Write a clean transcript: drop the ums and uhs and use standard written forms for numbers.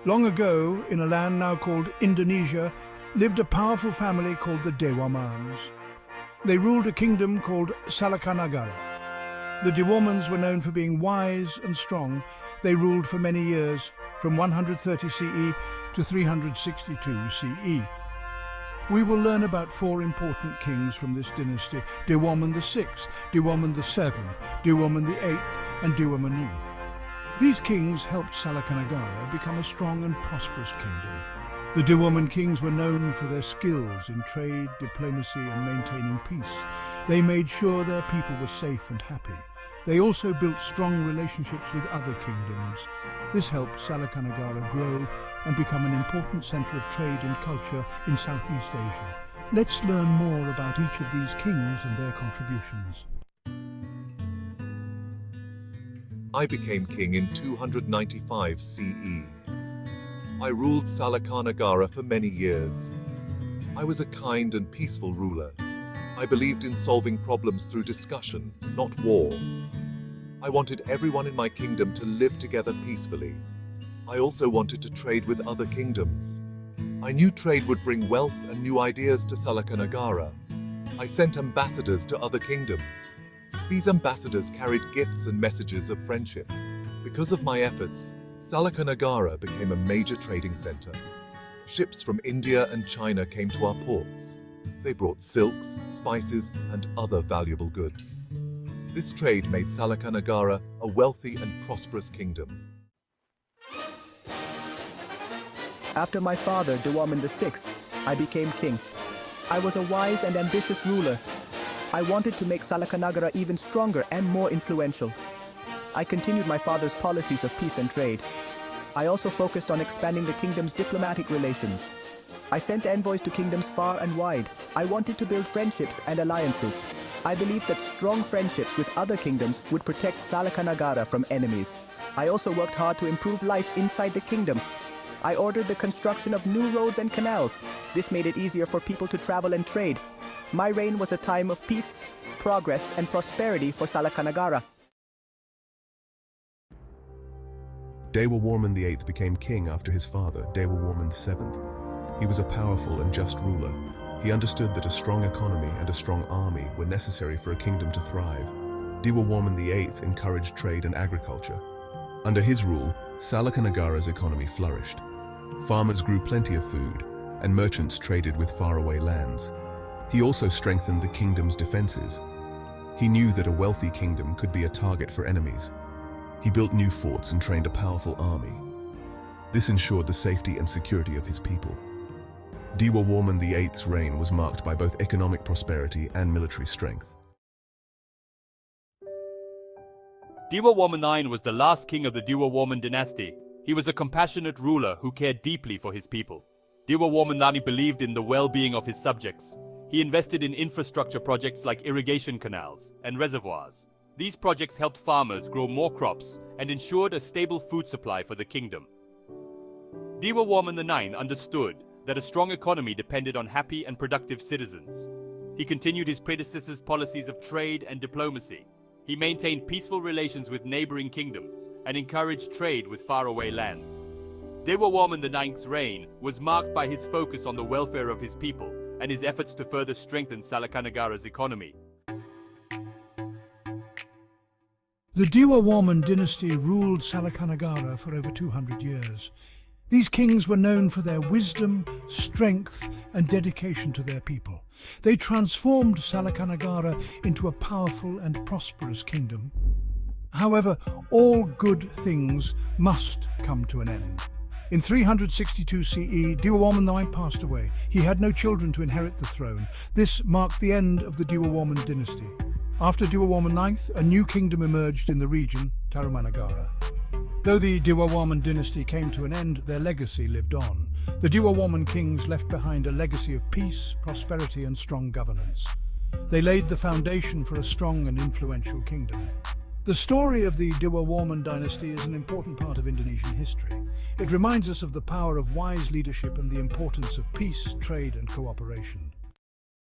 Long ago, in a land now called Indonesia, lived a powerful family called the Dewawarmans. They ruled a kingdom called Salakanagara. The Dewawarmans were known for being wise and strong. They ruled for many years, from 130 CE to 362 CE. We will learn about four important kings from this dynasty: Dewawarman VI, Dewawarman VII, Dewawarman VIII, and Dewawarman VII. These kings helped Salakanagara become a strong and prosperous kingdom. The Dewawarman kings were known for their skills in trade, diplomacy, and maintaining peace. They made sure their people were safe and happy. They also built strong relationships with other kingdoms. This helped Salakanagara grow and become an important center of trade and culture in Southeast Asia. Let's learn more about each of these kings and their contributions. I became king in 295 CE. I ruled Salakanagara for many years. I was a kind and peaceful ruler. I believed in solving problems through discussion, not war. I wanted everyone in my kingdom to live together peacefully. I also wanted to trade with other kingdoms. I knew trade would bring wealth and new ideas to Salakanagara. I sent ambassadors to other kingdoms. These ambassadors carried gifts and messages of friendship. Because of my efforts, Salakanagara became a major trading center. Ships from India and China came to our ports. They brought silks, spices, and other valuable goods. This trade made Salakanagara a wealthy and prosperous kingdom. After my father, Dewawarman VI, I became king. I was a wise and ambitious ruler. I wanted to make Salakanagara even stronger and more influential. I continued my father's policies of peace and trade. I also focused on expanding the kingdom's diplomatic relations. I sent envoys to kingdoms far and wide. I wanted to build friendships and alliances. I believed that strong friendships with other kingdoms would protect Salakanagara from enemies. I also worked hard to improve life inside the kingdom. I ordered the construction of new roads and canals. This made it easier for people to travel and trade. My reign was a time of peace, progress, and prosperity for Salakanagara. Dewawarman VIII became king after his father, Dewawarman VII. He was a powerful and just ruler. He understood that a strong economy and a strong army were necessary for a kingdom to thrive. Dewawarman VIII encouraged trade and agriculture. Under his rule, Salakanagara's economy flourished. Farmers grew plenty of food, and merchants traded with faraway lands. He also strengthened the kingdom's defenses. He knew that a wealthy kingdom could be a target for enemies. He built new forts and trained a powerful army. This ensured the safety and security of his people. Dewawarman VIII's reign was marked by both economic prosperity and military strength. Dewawarman IX was the last king of the Dewawarman dynasty. He was a compassionate ruler who cared deeply for his people. Dewawarman IX believed in the well-being of his subjects. He invested in infrastructure projects like irrigation canals and reservoirs. These projects helped farmers grow more crops and ensured a stable food supply for the kingdom. Dewawarman IX understood that a strong economy depended on happy and productive citizens. He continued his predecessors' policies of trade and diplomacy. He maintained peaceful relations with neighboring kingdoms and encouraged trade with faraway lands. Dewawarman IX's reign was marked by his focus on the welfare of his people and his efforts to further strengthen Salakanagara's economy. The Dewawarman dynasty ruled Salakanagara for over 200 years. These kings were known for their wisdom, strength, and dedication to their people. They transformed Salakanagara into a powerful and prosperous kingdom. However, all good things must come to an end. In 362 CE, Dewawarman IX passed away. He had no children to inherit the throne. This marked the end of the Dewawarman dynasty. After Dewawarman IX, a new kingdom emerged in the region, Tarumanagara. Though the Dewawarman dynasty came to an end, their legacy lived on. The Dewawarman kings left behind a legacy of peace, prosperity, and strong governance. They laid the foundation for a strong and influential kingdom. The story of the Dewawarman dynasty is an important part of Indonesian history. It reminds us of the power of wise leadership and the importance of peace, trade, and cooperation.